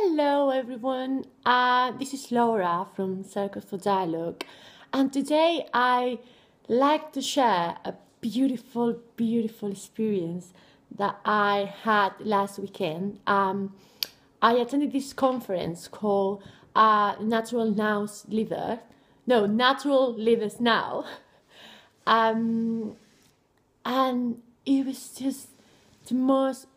Hello everyone, this is Laura from Circles for Dialogue, and today I like to share a beautiful experience that I had last weekend. I attended this conference called Natural Natural Leaders Now, and it was just the most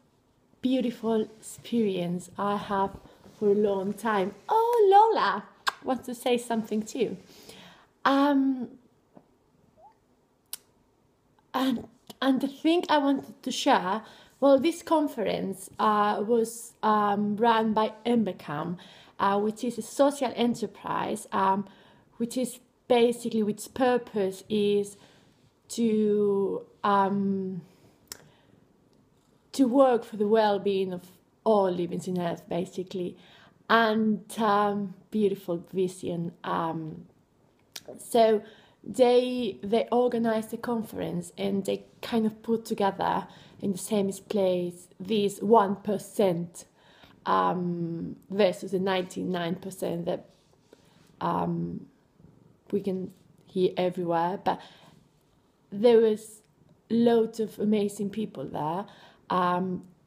beautiful experience I have for a long time. Oh, Lola wants to say something too. And the thing I wanted to share, well, this conference was run by Embecam, which is a social enterprise, which is basically, which purpose is to work for the well-being of all livings in Earth, basically, and beautiful vision. So they organized a conference and they kind of put together in the same place this 1% versus the 99% that we can hear everywhere. But there was loads of amazing people there.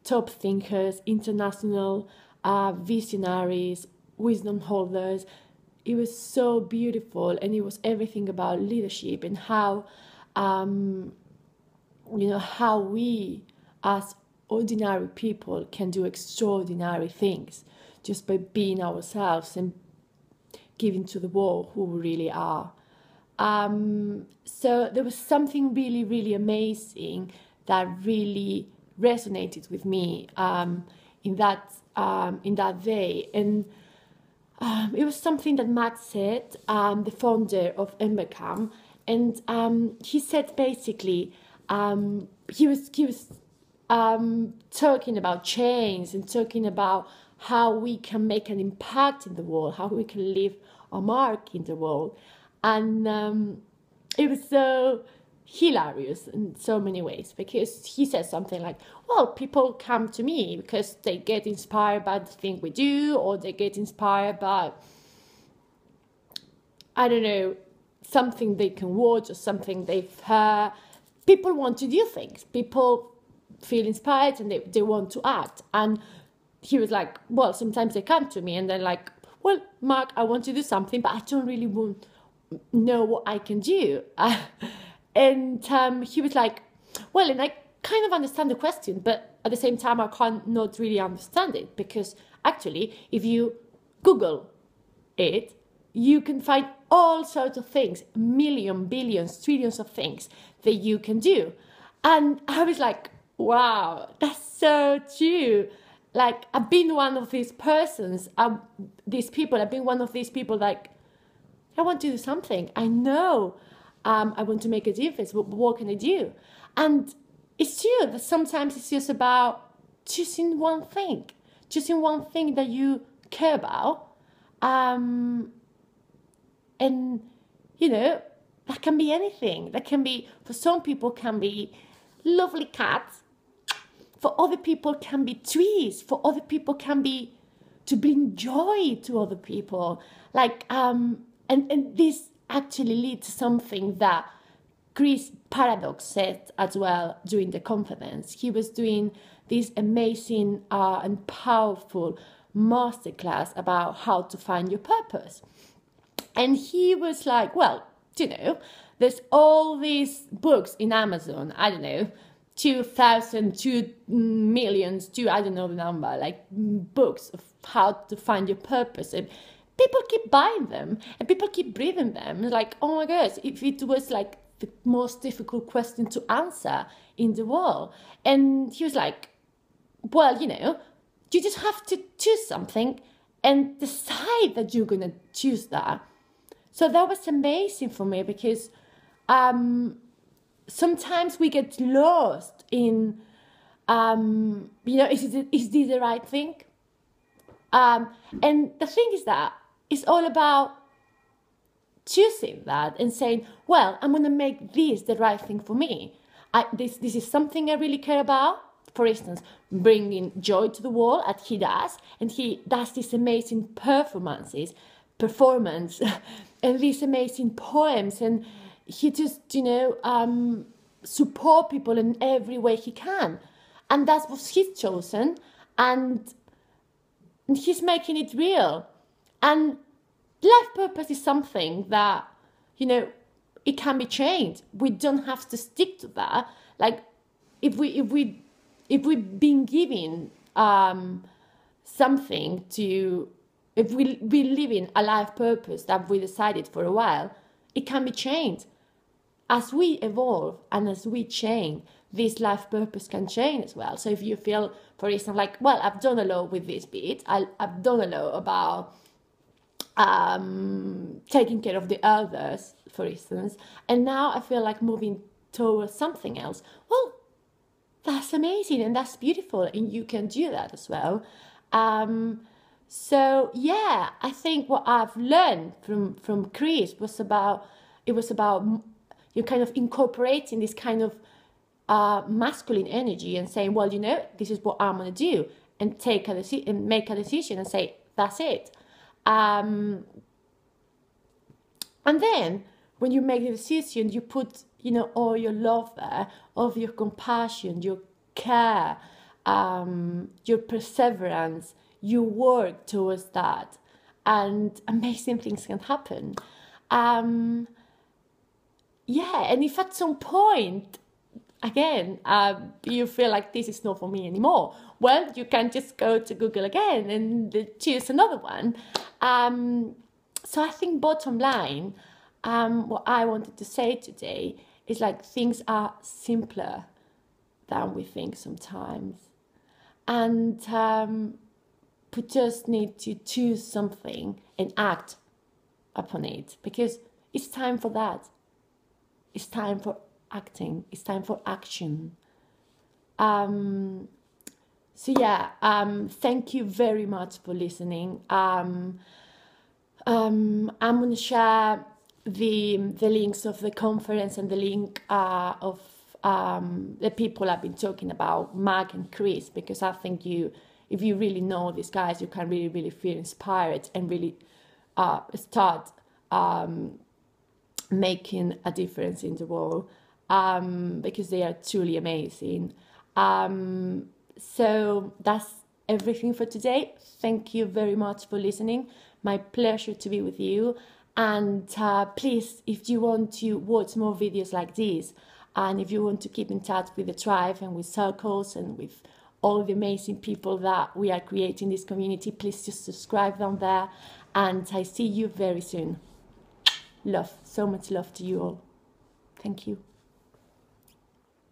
Top thinkers, international visionaries, wisdom holders. It was so beautiful, and it was everything about leadership and how, how we as ordinary people can do extraordinary things just by being ourselves and giving to the world who we really are. So there was something really amazing that really resonated with me in that day, and it was something that Matt said, the founder of Embecam, and he said basically he was talking about change and talking about how we can make an impact in the world, how we can leave a mark in the world, and it was so hilarious in so many ways, because he said something like, well, people come to me because they get inspired by the thing we do, or they get inspired by, I don't know, something they can watch or something they've heard. People want to do things. People feel inspired and they want to act. And he was like, well, sometimes they come to me and they're like, well, Mark, I want to do something, but I don't really know what I can do. And he was like, well, and I kind of understand the question, but at the same time, I can't not really understand it, because actually, if you Google it, you can find all sorts of things, millions, billions, trillions of things that you can do. And I was like, wow, that's so true. Like, I've been one of these persons, I've been one of these people, like, I want to do something. I know I want to make a difference. What can I do? And it's true that sometimes it's just about choosing one thing that you care about. And, that can be anything. That can be, for some people, can be lovely cats. For other people, can be trees. For other people, can be to bring joy to other people. Like, and this actually leads to something that Chris Paradox said as well during the conference. He was doing this amazing and powerful masterclass about how to find your purpose. And he was like, well, there's all these books in Amazon, I don't know, 2,000, 2 million, I don't know the number, like books of how to find your purpose. And people keep buying them and people keep reading them. Like, oh my gosh, if it was like the most difficult question to answer in the world. And he was like, well, you just have to choose something and decide that you're going to choose that. So that was amazing for me, because sometimes we get lost in, is this the right thing? And the thing is that it's all about choosing that and saying, well, I'm going to make this the right thing for me. This is something I really care about. for instance, bringing joy to the world, as he does, and he does these amazing performance and these amazing poems, and he just, support people in every way he can, and that's what he's chosen, and he's making it real. And life purpose is something that, it can be changed. We don't have to stick to that. Like, if we've been given something to, if we live in a life purpose that we decided for a while, it can be changed. As we evolve and as we change, this life purpose can change as well. So if you feel, for instance, like, well, I've done a lot with this bit, I've done a lot about taking care of the others, for instance, and now I feel like moving towards something else. Well, that's amazing and that's beautiful, and you can do that as well. So yeah, I think what I've learned from Chris was about you kind of incorporating this kind of masculine energy and saying, well, this is what I'm going to do, and make a decision and say, that's it. And then when you make the decision, you put, all your love there, all of your compassion, your care, your perseverance, you work towards that, and amazing things can happen. Yeah, and if at some point, again, you feel like this is not for me anymore, well, you can just go to Google again and choose another one. So I think bottom line, what I wanted to say today is, like, things are simpler than we think sometimes. And we just need to choose something and act upon it, because it's time for that. It's time for acting. It's time for action. So yeah, thank you very much for listening. I'm going to share the links of the conference and the link of the people I've been talking about, Mark and Chris, because I think if you really know these guys, you can really, really feel inspired and really start making a difference in the world, because they are truly amazing. So that's everything for today. Thank you very much for listening. My pleasure to be with you. And please, if you want to watch more videos like this, and if you want to keep in touch with the tribe and with circles and with all the amazing people that we are creating this community, please just subscribe down there. And I see you very soon. Love, so much love to you all. Thank you.